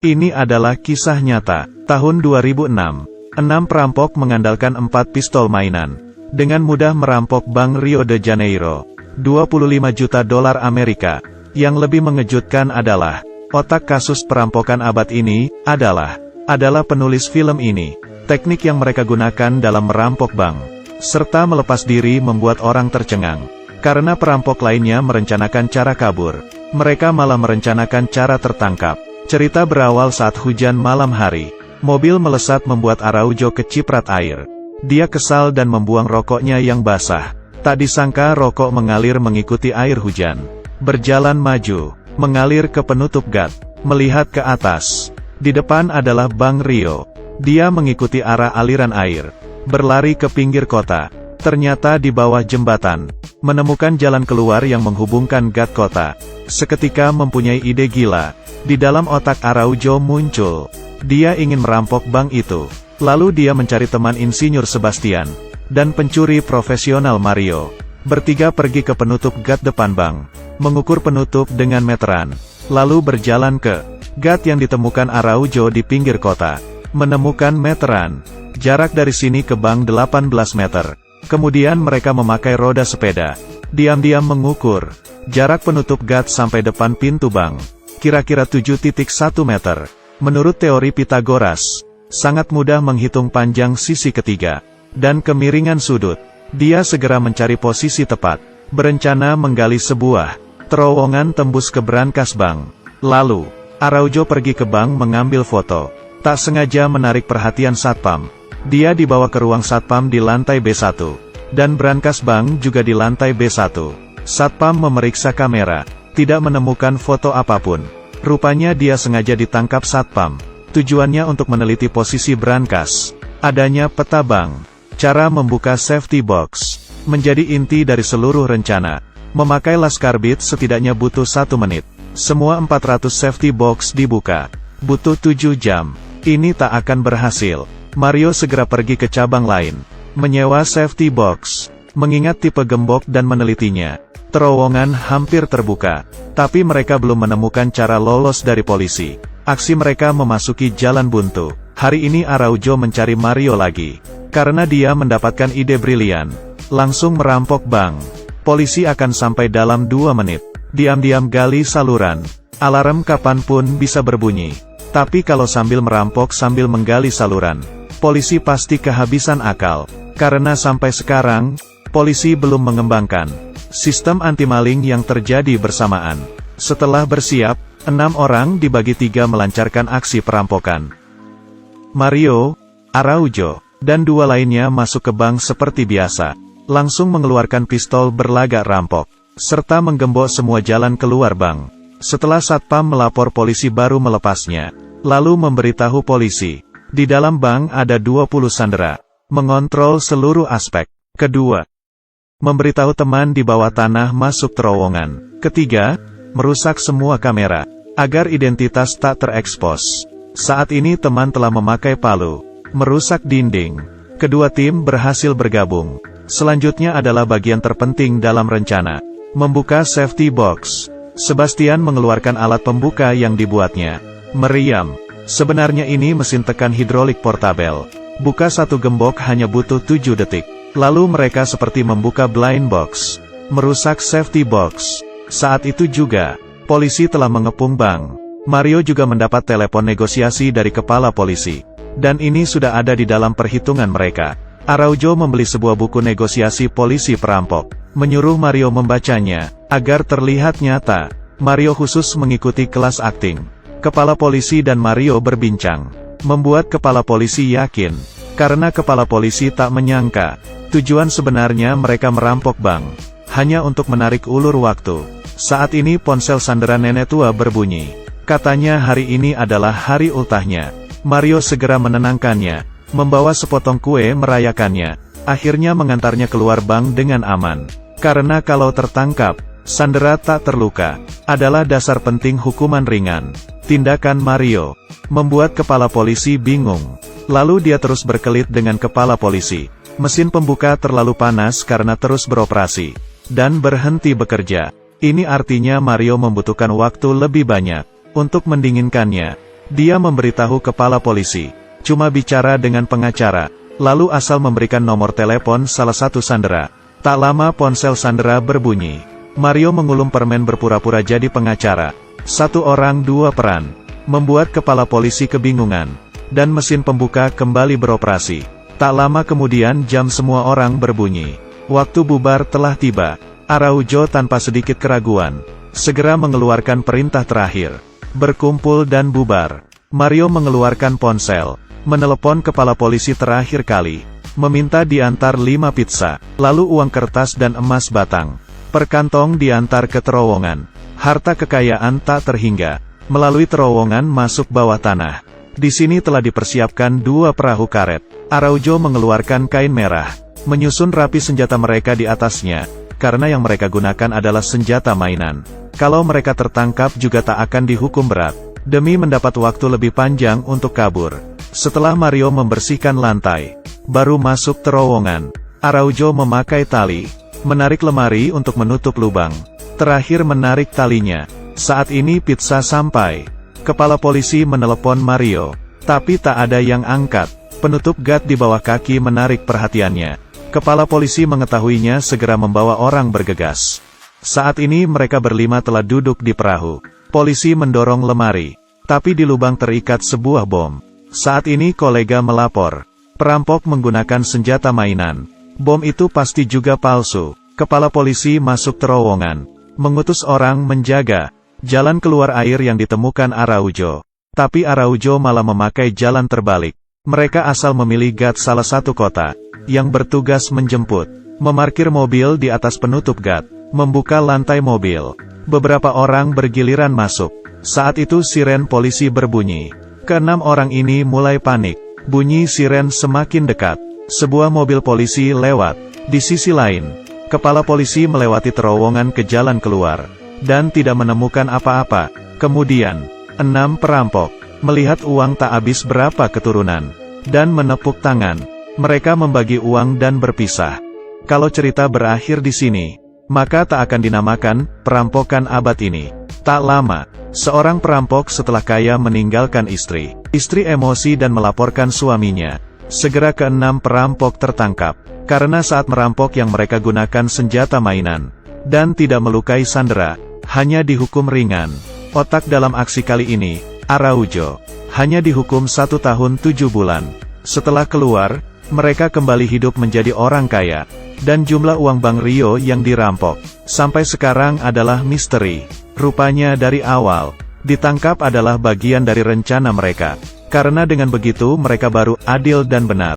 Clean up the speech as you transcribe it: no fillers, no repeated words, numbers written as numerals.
Ini adalah kisah nyata. Tahun 2006, 6 perampok mengandalkan 4 pistol mainan. Dengan mudah merampok Bank Rio de Janeiro. 25 juta dolar Amerika. Yang lebih mengejutkan adalah, otak kasus perampokan abad ini, adalah penulis film ini. Teknik yang mereka gunakan dalam merampok bank, serta melepas diri membuat orang tercengang. Karena perampok lainnya merencanakan cara kabur, mereka malah merencanakan cara tertangkap. Cerita berawal saat hujan malam hari. Mobil melesat membuat Araujo keciprat air. Dia kesal dan membuang rokoknya yang basah. Tak disangka rokok mengalir mengikuti air hujan. Berjalan maju, mengalir ke penutup gat, melihat ke atas. Di depan adalah Bank Rio. Dia mengikuti arah aliran air, berlari ke pinggir kota. Ternyata di bawah jembatan, menemukan jalan keluar yang menghubungkan gat kota. Seketika mempunyai ide gila. Di dalam otak Araujo muncul, dia ingin merampok bank itu. Lalu dia mencari teman insinyur Sebastian, dan pencuri profesional Mario. Bertiga pergi ke penutup gat depan bank, mengukur penutup dengan meteran, lalu berjalan ke gat yang ditemukan Araujo di pinggir kota. Menemukan meteran, jarak dari sini ke bank 18 meter. Kemudian mereka memakai roda sepeda, diam-diam mengukur jarak penutup gat sampai depan pintu bank. Kira-kira 7,1 meter. Menurut teori Pythagoras, sangat mudah menghitung panjang sisi ketiga, dan kemiringan sudut. Dia segera mencari posisi tepat, berencana menggali sebuah terowongan tembus ke brankas bank. Lalu, Araujo pergi ke bank mengambil foto. Tak sengaja menarik perhatian satpam. Dia dibawa ke ruang satpam di lantai B1, dan brankas bank juga di lantai B1. Satpam memeriksa kamera, tidak menemukan foto apapun. Rupanya dia sengaja ditangkap satpam. Tujuannya untuk meneliti posisi brankas. Adanya peta bank, cara membuka safety box, menjadi inti dari seluruh rencana. Memakai laskar bit setidaknya butuh 1 menit. Semua 400 safety box dibuka. Butuh 7 jam. Ini tak akan berhasil. Mario segera pergi ke cabang lain, menyewa safety box. Mengingat tipe gembok dan menelitinya, terowongan hampir terbuka. Tapi mereka belum menemukan cara lolos dari polisi. Aksi mereka memasuki jalan buntu. Hari ini Araujo mencari Mario lagi. Karena dia mendapatkan ide brilian. Langsung merampok bank. Polisi akan sampai dalam 2 menit. Diam-diam gali saluran. Alarm kapanpun bisa berbunyi. Tapi kalau sambil merampok sambil menggali saluran, polisi pasti kehabisan akal. Karena sampai sekarang, polisi belum mengembangkan sistem anti-maling yang terjadi bersamaan. Setelah bersiap, 6 orang dibagi 3 melancarkan aksi perampokan. Mario, Araujo, dan 2 lainnya masuk ke bank seperti biasa. Langsung mengeluarkan pistol berlagak rampok, serta menggembok semua jalan keluar bank. Setelah satpam melapor polisi baru melepasnya. Lalu memberitahu polisi, di dalam bank ada 20 sandera. Mengontrol seluruh aspek. Kedua, memberitahu teman di bawah tanah masuk terowongan. Ketiga, merusak semua kamera, agar identitas tak terekspos. Saat ini teman telah memakai palu, merusak dinding. Kedua tim berhasil bergabung. Selanjutnya adalah bagian terpenting dalam rencana, membuka safety box. Sebastian mengeluarkan alat pembuka yang dibuatnya. Meriam. Sebenarnya ini mesin tekan hidrolik portabel. Buka satu gembok hanya butuh 7 detik. Lalu mereka seperti membuka blind box, merusak safety box. Saat itu juga, polisi telah mengepung bank. Mario juga mendapat telepon negosiasi dari kepala polisi. Dan ini sudah ada di dalam perhitungan mereka. Araujo membeli sebuah buku negosiasi polisi perampok. Menyuruh Mario membacanya, agar terlihat nyata. Mario khusus mengikuti kelas akting. Kepala polisi dan Mario berbincang. Membuat kepala polisi yakin. Karena kepala polisi tak menyangka, tujuan sebenarnya mereka merampok bank, hanya untuk menarik ulur waktu. Saat ini ponsel sandera nenek tua berbunyi. Katanya hari ini adalah hari ultahnya. Mario segera menenangkannya, membawa sepotong kue merayakannya. Akhirnya mengantarnya keluar bank dengan aman. Karena kalau tertangkap, sandera tak terluka, adalah dasar penting hukuman ringan. Tindakan Mario membuat kepala polisi bingung. Lalu dia terus berkelit dengan kepala polisi. Mesin pembuka terlalu panas karena terus beroperasi, dan berhenti bekerja. Ini artinya Mario membutuhkan waktu lebih banyak untuk mendinginkannya. Dia memberitahu kepala polisi, cuma bicara dengan pengacara, lalu asal memberikan nomor telepon salah satu sandera. Tak lama ponsel sandera berbunyi. Mario mengulum permen berpura-pura jadi pengacara. Satu orang dua peran. Membuat kepala polisi kebingungan. Dan mesin pembuka kembali beroperasi. Tak lama kemudian jam semua orang berbunyi. Waktu bubar telah tiba. Araujo tanpa sedikit keraguan segera mengeluarkan perintah terakhir. Berkumpul dan bubar. Mario mengeluarkan ponsel. Menelepon kepala polisi terakhir kali. Meminta diantar 5 pizza. Lalu uang kertas dan emas batang. Per kantong diantar ke terowongan. Harta kekayaan tak terhingga. Melalui terowongan masuk bawah tanah. Di sini telah dipersiapkan 2 perahu karet. Araujo mengeluarkan kain merah. Menyusun rapi senjata mereka di atasnya. Karena yang mereka gunakan adalah senjata mainan. Kalau mereka tertangkap juga tak akan dihukum berat. Demi mendapat waktu lebih panjang untuk kabur. Setelah Mario membersihkan lantai, baru masuk terowongan. Araujo memakai tali. Menarik lemari untuk menutup lubang. Terakhir menarik talinya. Saat ini pizza sampai. Kepala polisi menelepon Mario. Tapi tak ada yang angkat. Penutup gat di bawah kaki menarik perhatiannya. Kepala polisi mengetahuinya segera membawa orang bergegas. Saat ini mereka berlima telah duduk di perahu. Polisi mendorong lemari. Tapi di lubang terikat sebuah bom. Saat ini kolega melapor. Perampok menggunakan senjata mainan. Bom itu pasti juga palsu. Kepala polisi masuk terowongan. Mengutus orang menjaga jalan keluar air yang ditemukan Araujo. Tapi Araujo malah memakai jalan terbalik. Mereka asal memilih gat salah satu kota. Yang bertugas menjemput. Memarkir mobil di atas penutup gat. Membuka lantai mobil. Beberapa orang bergiliran masuk. Saat itu siren polisi berbunyi. Keenam orang ini mulai panik. Bunyi siren semakin dekat. Sebuah mobil polisi lewat. Di sisi lain, kepala polisi melewati terowongan ke jalan keluar. Dan tidak menemukan apa-apa. Kemudian, 6 perampok melihat uang tak habis berapa keturunan. Dan menepuk tangan. Mereka membagi uang dan berpisah. Kalau cerita berakhir di sini, maka tak akan dinamakan perampokan abad ini. Tak lama, seorang perampok setelah kaya meninggalkan istri. Istri emosi dan melaporkan suaminya. Segera ke-6 perampok tertangkap. Karena saat merampok yang mereka gunakan senjata mainan. Dan tidak melukai sandera. Hanya dihukum ringan. Otak dalam aksi kali ini, Araujo. Hanya dihukum 1 tahun 7 bulan. Setelah keluar, mereka kembali hidup menjadi orang kaya. Dan jumlah uang Bank Rio yang dirampok sampai sekarang adalah misteri. Rupanya dari awal, ditangkap adalah bagian dari rencana mereka. Karena dengan begitu mereka baru adil dan benar.